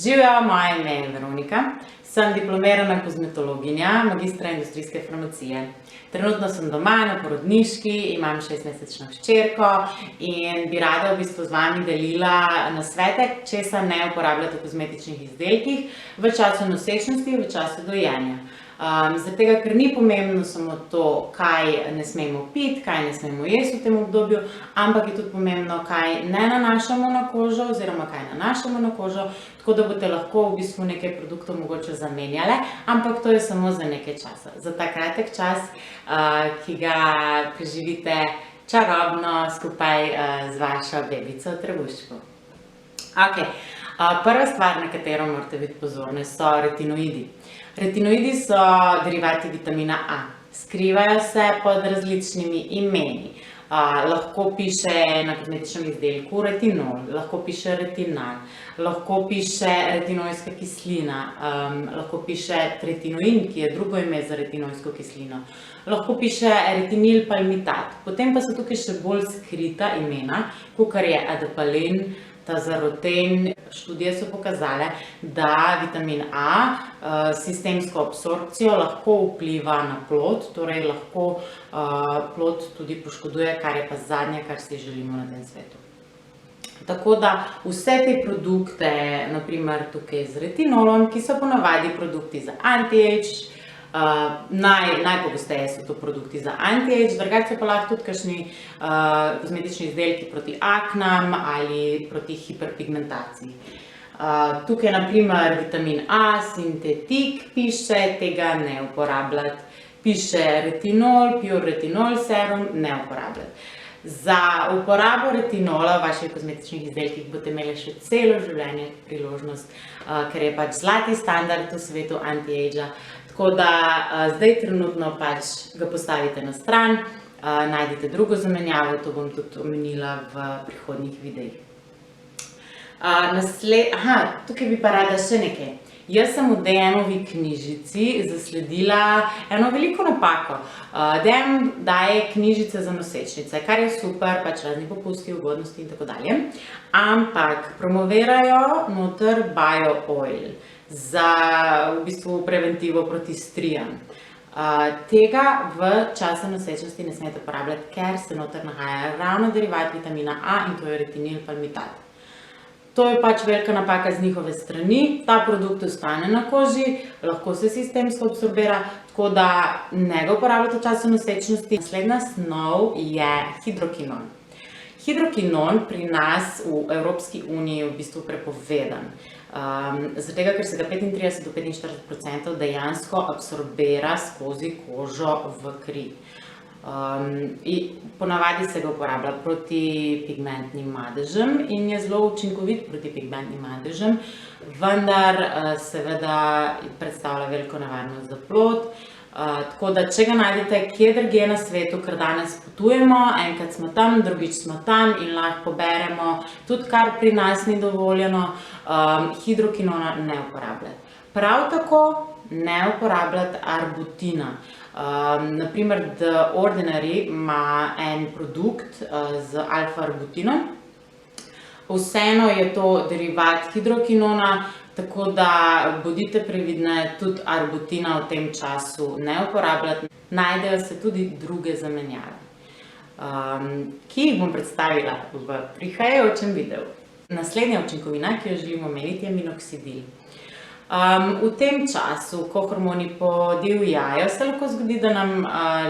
Živjo, moje ime je Veronika, sem diplomirana kozmetologinja, magistra industrijske farmacije. Trenutno sem doma na porodniški, imam 6-mesečno hčerko in bi rada v bistvu z vami delila nasvete, česa ne uporabljati v kozmetičnih izdelkih v času nosečnosti, v času dojenja. Zaradi tega, ker ni pomembno samo to, kaj ne smemo piti, kaj ne smemo jesti v tem obdobju, ampak je tudi pomembno, kaj ne nanašamo na kožo oziroma kaj nanašamo na kožo, tako da boste lahko v bistvu nekaj produktov mogoče zamenjale, ampak to je samo za nekaj časa. Za ta kratek čas, ki ga preživite čarobno skupaj z vašo bebico Trebuško. Prva stvar, na katero morate biti pozorni, so retinoidi. Retinoidi so derivati vitamina A. Skrivajo se pod različnimi imeni. Lahko piše na kozmetičnem izdelku retinol, lahko piše retinal, lahko piše retinojska kislina, lahko piše tretinoin, ki je drugo ime za retinojsko kislino, lahko piše retinil palmitat. Potem pa so tukaj še bolj skrita imena, kakor je adapalin, tazaroten. Študije so pokazale, da vitamin A sistemsko absorpcijo lahko vpliva na plod, torej lahko plod tudi poškoduje, kar je pa zadnje, kar si želimo na tem svetu. Tako da vse te produkte, naprimer tukaj z retinolom, ki so ponavadi produkti za anti-age, najpogosteje so to produkti za anti-age, drugače pa lahko tudi kakšni kozmetični izdelki proti aknam ali proti hiperpigmentaciji. Tukaj naprimer vitamin A, sintetik piše, tega ne uporabljati. Piše retinol, pure retinol serum, ne uporabljati. Za uporabo retinola v vaših kozmetičnih izdelkih boste imeli še celo življenje priložnost, ker je pač zlati standard v svetu anti-agea. Tako da zdaj trenutno pač ga postavite na stran, najdite drugo zamenjavo, to bom tudi omenila v prihodnjih videih. Tukaj bi pa rada še nekaj. Jaz sem v DM-ovi knjižici zasledila eno veliko napako. DM daje knjižice za nosečnice, kar je super, pač razni popusti, ugodnosti in tako dalje. Ampak promovirajo noter bio oil za v bistvu preventivo proti strijam. Tega v času nosečnosti ne smete uporabljati, ker se noter nahaja ravno derivat vitamina A in to je retinil palmitat. To je pač velika napaka z njihove strani, ta produkt ostane na koži, lahko se sistemsko absorbira, tako da ne ga uporabljate v času nosečnosti. Naslednja snov je hidrokinon. Hidrokinon pri nas v Evropski uniji je v bistvu prepovedan. Zaradi tega, ker se ga 35 do 45% dejansko absorbira skozi kožo v kri. Ponavadi se ga uporablja proti pigmentnim madežem in je zelo učinkovit proti pigmentnim madežem, vendar seveda predstavlja veliko nevarnost za plod. Tako da, če ga najdete kje drugje na svetu, ker danes potujemo, enkrat smo tam, drugič smo tam in lahko poberemo tudi kar pri nas ni dovoljeno, hidrokinona ne uporabljati. Prav tako ne uporabljati arbutina. Naprimer, The Ordinary ima en produkt z alfa-arbutinom. Vseeno je to derivat hidrokinona, tako da bodite previdne, tudi arbutina v tem času ne uporabljati. Najdejo se tudi druge zamenjave, ki jih bom predstavila v prihajajočem videu. Naslednja učinkovina, ki jo želimo omeniti, je minoksidil. V tem času, ko hormoni podivjajo, se lahko zgodi, da nam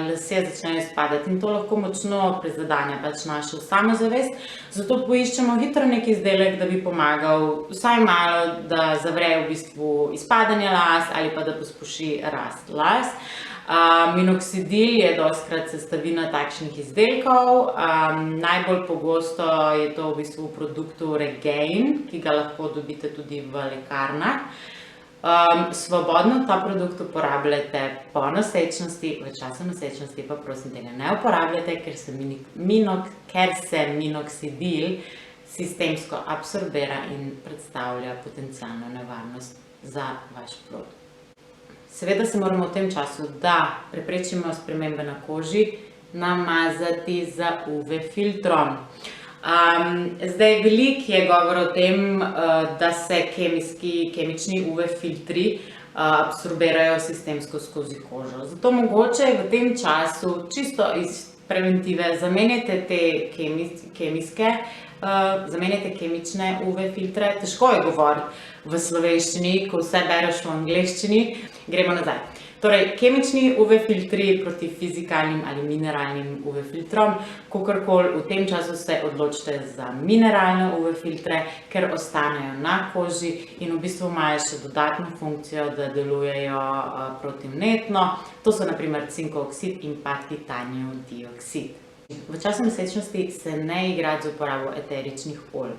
lasje začnejo izpadati in to lahko močno prizadene pač našo samozavest. Zato poiščemo hitro neki izdelek, da bi pomagal vsaj malo, da zavre v bistvu izpadanje las ali pa da pospeši rast las. Minoksidil je dostikrat sestavina takšnih izdelkov. Najbolj pogosto je to v bistvu v produktu Regain, ki ga lahko dobite tudi v lekarnah. Svobodno ta produkt uporabljate po nosečnosti, v času nosečnosti pa prosim tega ne uporabljate, ker se minoksidil sistemsko absorbira in predstavlja potencialno nevarnost za vaš plod. Seveda se moramo v tem času, da preprečimo spremembe na koži, namazati z UV filtrom. Zdaj, veliko je govora o tem, da se kemični UV filtri absorbirajo sistemsko skozi kožo. Zato mogoče v tem času čisto iz preventive zamenjate te zamenjate kemične UV filtre. Težko je govoriti v slovenščini, ko vse bereš v angleščini. Gremo nazaj. Torej, kemični UV filtri proti fizikalnim ali mineralnim UV filtrom, kakorkoli v tem času se odločite za mineralne UV filtre, ker ostanejo na koži in v bistvu imajo še dodatno funkcijo, da delujejo protivnetno. To so na primer cinkov oksid in pa titanijev dioksid. V času nosečnosti se ne igrati z uporabo eteričnih olj.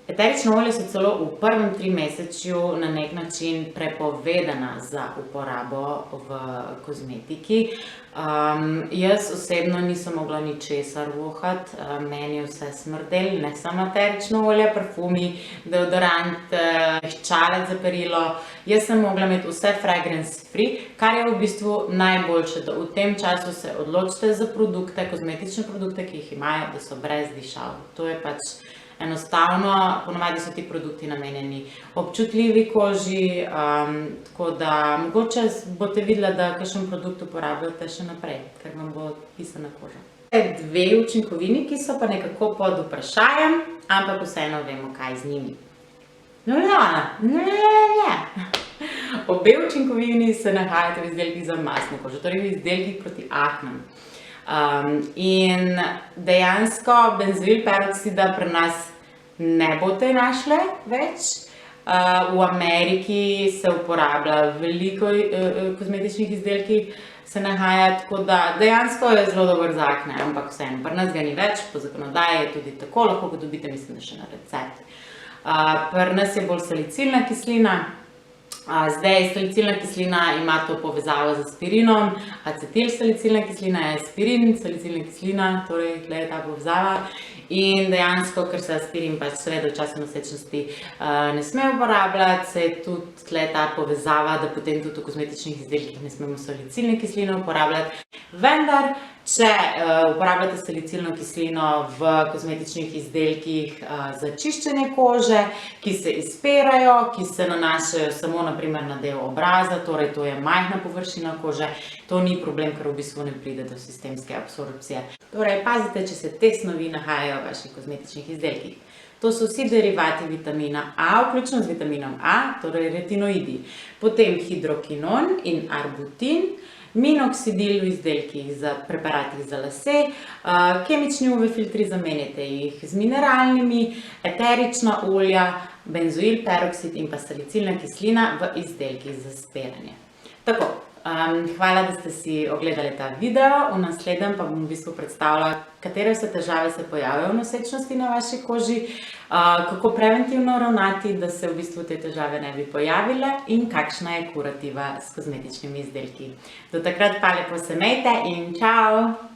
Eterična olja so celo v prvem trimesečju na nek način prepovedana za uporabo v kozmetiki. Jaz osebno nisem mogla ničesar vohati, meni je vse smrdelo, ne samo eterično olje, parfumi, deodorant, mehčalec za perilo. Jaz sem mogla imeti vse fragrance free, kar je v bistvu najboljše, da v tem času se odločite za produkte, kozmetične produkte, ki jih imajo, da so brez dišav. To je pač enostavno, ponavadi so ti produkti namenjeni občutljivi koži, tako da mogoče boste videli, da kakšen produkt uporabljate še naprej, ker vam bo pisana koža. Dve učinkovini, ki so pa nekako pod vprašajem, ampak vseeno vemo, kaj z njimi. Obe učinkovini se nahajate v izdelkih za mastno kožo, torej v izdelkih proti aknam. In dejansko benzoil peroksida pri nas ne boste našli več. V Ameriki se uporablja veliko kozmetičnih izdelkih, se nahaja, tako da dejansko je zelo dober za akne, ampak vseeno, pri nas ga ni več, po zakonodaji je tudi tako, lahko ga dobite, mislim, da še na recept. Pri nas je bolj salicilna kislina. Zdaj, salicilna kislina ima to povezavo z aspirinom, acetilsalicilna kislina je aspirin, salicilna kislina, torej tukaj je ta povezava. In dejansko, ker se aspirin pač seveda v času nosečnosti ne sme uporabljati, se je tudi tukaj ta povezava, da potem tudi v kozmetičnih izdelkih ne smemo salicilne kisline uporabljati. Vendar, če uporabljate salicilno kislino v kozmetičnih izdelkih za čiščenje kože, ki se izpirajo, ki se nanašajo samo na primer na del obraza, torej to je majhna površina kože, to ni problem, ker v bistvu ne pride do sistemske absorpcije. Torej, pazite, če se te snovi nahajajo v vaših kozmetičnih izdelkih. To so vsi derivati vitamina A, vključno z vitaminom A, torej retinoidi. Potem hidrokinon in arbutin, minoksidil v izdelkih za preparatih za lase, kemični UV filtri, zamenjate jih z mineralnimi, eterična olja, benzoil peroksid in pa salicilna kislina v izdelkih za speranje. Tako, hvala, da ste si ogledali ta video. V naslednjem pa bom v bistvu predstavila, katere vse težave se pojavljajo v nosečnosti na vaši koži, kako preventivno ravnati, da se v bistvu te težave ne bi pojavile in kakšna je kurativa s kozmetičnimi izdelki. Do takrat pa lepo se imejte in čau!